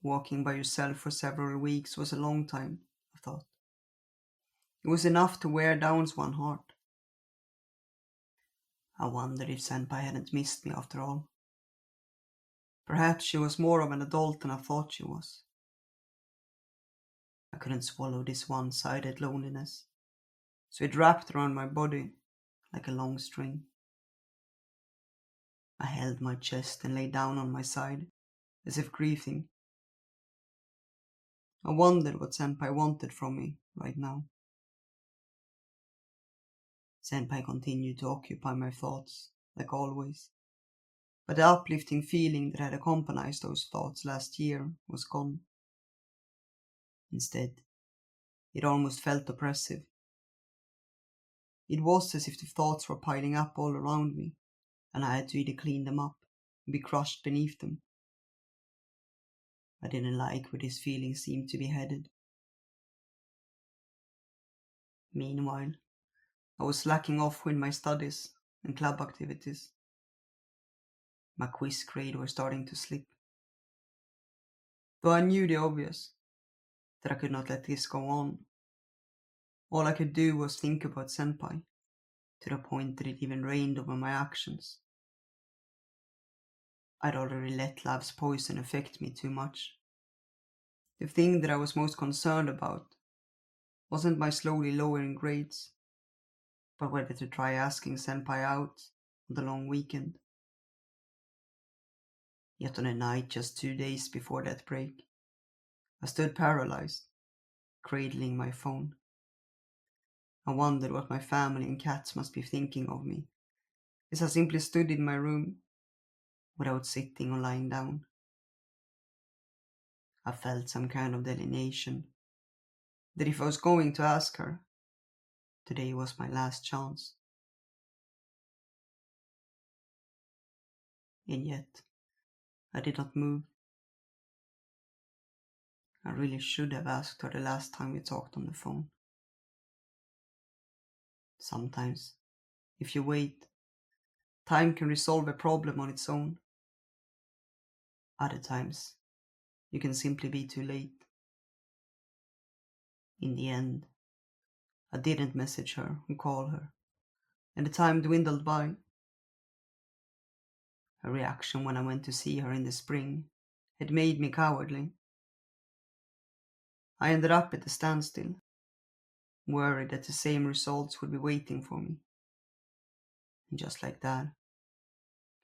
Walking by yourself for several weeks was a long time, I thought. It was enough to wear down one's heart. I wondered if Senpai hadn't missed me after all. Perhaps she was more of an adult than I thought she was. I couldn't swallow this one-sided loneliness, so it wrapped around my body like a long string. I held my chest and lay down on my side, as if grieving. I wondered what Senpai wanted from me right now. Senpai continued to occupy my thoughts, like always, but the uplifting feeling that had accompanied those thoughts last year was gone. Instead, it almost felt oppressive. It was as if the thoughts were piling up all around me, and I had to either clean them up and be crushed beneath them. I didn't like where this feeling seemed to be headed. Meanwhile, I was slacking off with my studies and club activities. My quiz grade were starting to slip. Though I knew the obvious, that I could not let this go on. All I could do was think about Senpai, to the point that it even rained over my actions. I'd already let love's poison affect me too much. The thing that I was most concerned about wasn't my slowly lowering grades, but whether to try asking Senpai out on the long weekend. Yet on a night just 2 days before that break, I stood paralyzed, cradling my phone. I wondered what my family and cats must be thinking of me, as I simply stood in my room, without sitting or lying down. I felt some kind of delineation, that if I was going to ask her, today was my last chance. And yet, I did not move. I really should have asked her the last time we talked on the phone. Sometimes, if you wait, time can resolve a problem on its own. Other times, you can simply be too late. In the end, I didn't message her or call her, and the time dwindled by. Her reaction when I went to see her in the spring had made me cowardly. I ended up at a standstill, worried that the same results would be waiting for me. And just like that,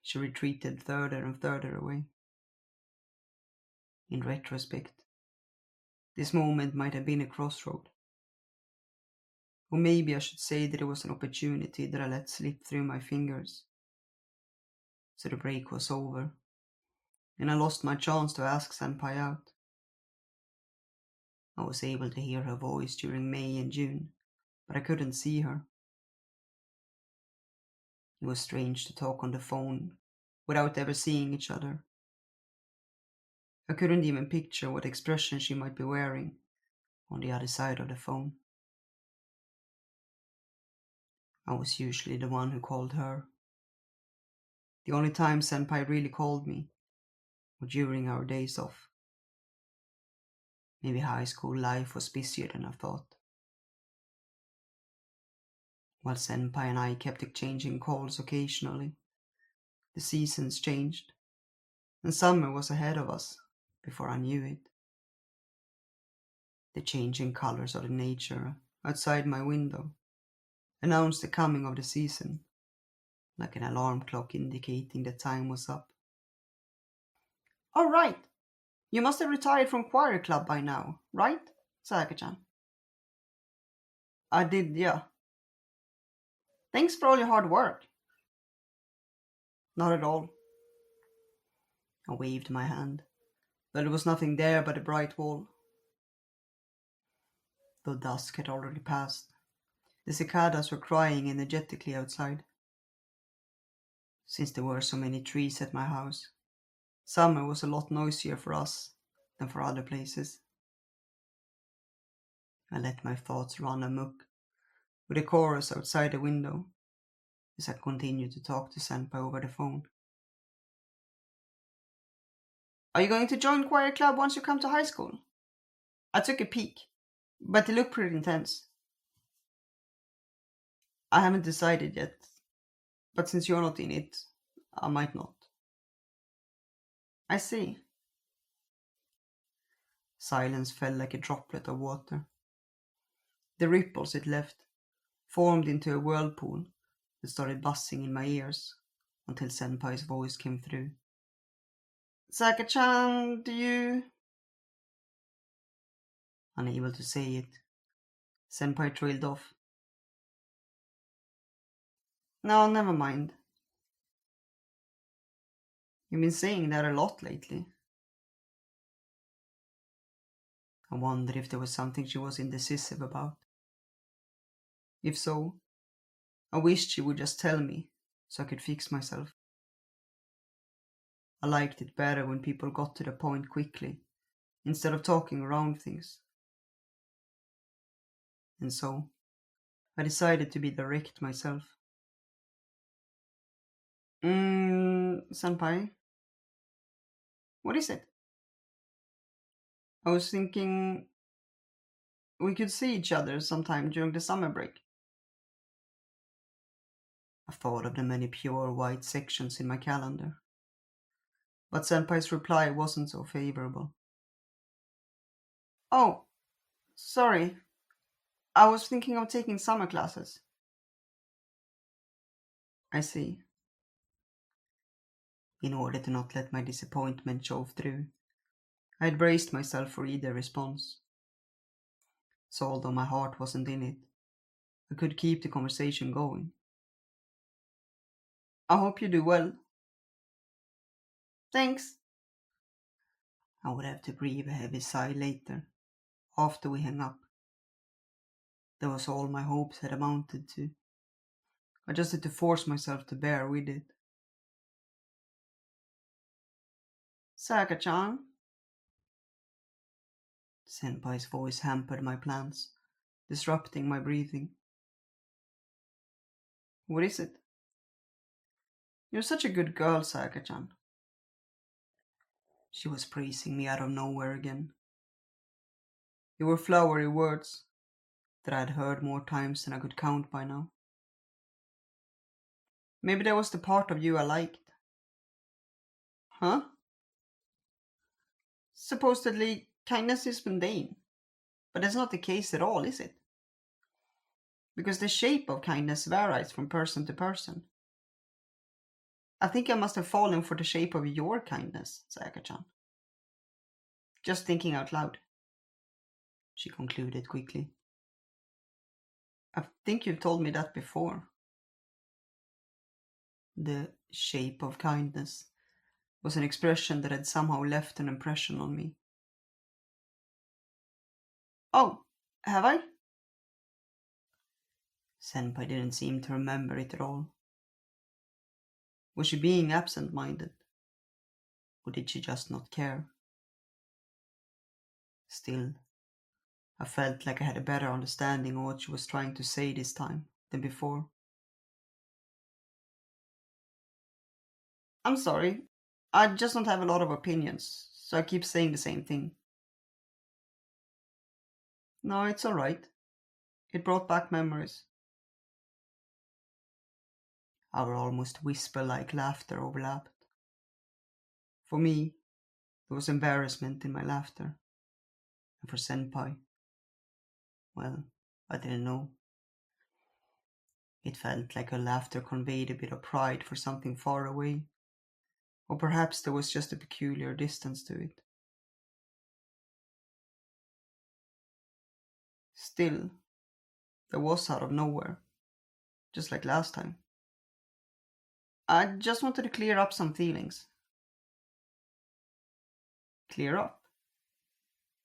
she retreated further and further away. In retrospect, this moment might have been a crossroad. Or maybe I should say that it was an opportunity that I let slip through my fingers. So the break was over, and I lost my chance to ask Senpai out. I was able to hear her voice during May and June, but I couldn't see her. It was strange to talk on the phone without ever seeing each other. I couldn't even picture what expression she might be wearing on the other side of the phone. I was usually the one who called her. The only time Senpai really called me were during our days off. Maybe high school life was busier than I thought. While Senpai and I kept exchanging calls occasionally, the seasons changed, and summer was ahead of us before I knew it. The changing colors of the nature outside my window announced the coming of the season, like an alarm clock indicating the time was up. All right, you must have retired from choir club by now, right, Sayaka-chan? I did, yeah. Thanks for all your hard work. Not at all. I waved my hand, but there was nothing there but a bright wall. Though dusk had already passed, the cicadas were crying energetically outside. Since there were so many trees at my house, summer was a lot noisier for us than for other places. I let my thoughts run amok with a chorus outside the window as I continued to talk to Senpai over the phone. Are you going to join choir club once you come to high school? I took a peek, but it looked pretty intense. I haven't decided yet, but since you're not in it, I might not. I see. Silence fell like a droplet of water. The ripples it left formed into a whirlpool that started buzzing in my ears until Senpai's voice came through. Sayaka-chan, do you... Unable to say it, Senpai trailed off. No, never mind. You've been saying that a lot lately. I wondered if there was something she was indecisive about. If so, I wished she would just tell me so I could fix myself. I liked it better when people got to the point quickly, instead of talking around things. And so, I decided to be direct myself. Senpai? What is it? I was thinking we could see each other sometime during the summer break. I thought of the many pure white sections in my calendar. But Senpai's reply wasn't so favorable. Oh, sorry. I was thinking of taking summer classes. I see. In order to not let my disappointment show through, I had braced myself for either response. So although my heart wasn't in it, I could keep the conversation going. I hope you do well. Thanks. I would have to breathe a heavy sigh later, after we hung up. That was all my hopes had amounted to. I just had to force myself to bear with it. Sayaka-chan? Senpai's voice hampered my plans, disrupting my breathing. What is it? You're such a good girl, Sayaka-chan. She was praising me out of nowhere again. They were flowery words that I had heard more times than I could count by now. Maybe that was the part of you I liked. Huh? Supposedly, kindness is mundane. But that's not the case at all, is it? Because the shape of kindness varies from person to person. I think I must have fallen for the shape of your kindness, Sayaka-chan. Just thinking out loud, she concluded quickly. I think you've told me that before. The shape of kindness was an expression that had somehow left an impression on me. Oh, have I? Senpai didn't seem to remember it at all. Was she being absent-minded? Or did she just not care? Still, I felt like I had a better understanding of what she was trying to say this time than before. I'm sorry. I just don't have a lot of opinions, so I keep saying the same thing. No, it's alright. It brought back memories. Our almost whisper-like laughter overlapped. For me, there was embarrassment in my laughter. And for Senpai, well, I didn't know. It felt like her laughter conveyed a bit of pride for something far away. Or perhaps there was just a peculiar distance to it. Still, there was out of nowhere, just like last time. I just wanted to clear up some feelings. Clear up?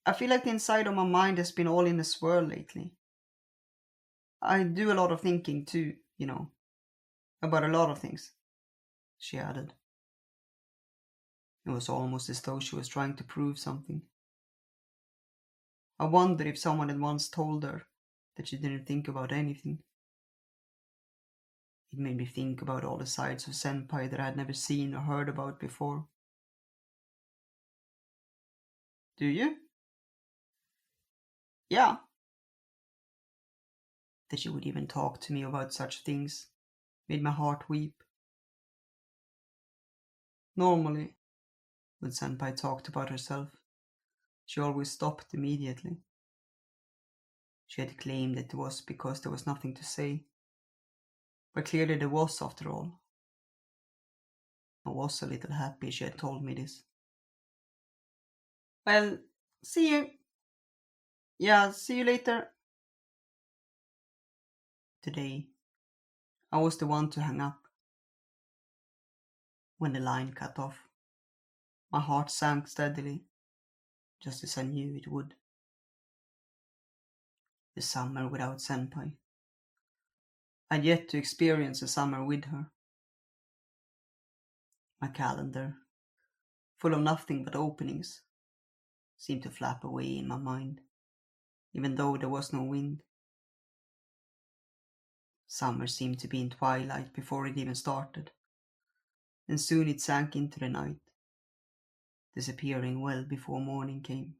I feel like the inside of my mind has been all in a swirl lately. I do a lot of thinking too, about a lot of things, she added. It was almost as though she was trying to prove something. I wondered if someone had once told her that she didn't think about anything. It made me think about all the sides of Senpai that I had never seen or heard about before. Do you? Yeah. That she would even talk to me about such things made my heart weep. Normally, when Senpai talked about herself, she always stopped immediately. She had claimed it was because there was nothing to say, but clearly there was after all. I was a little happy she had told me this. Well, see you. Yeah, see you later. Today, I was the one to hang up. When the line cut off, my heart sank steadily, just as I knew it would. The summer without Senpai. I'd yet to experience a summer with her. My calendar, full of nothing but openings, seemed to flap away in my mind, even though there was no wind. Summer seemed to be in twilight before it even started, and soon it sank into the night, disappearing well before morning came.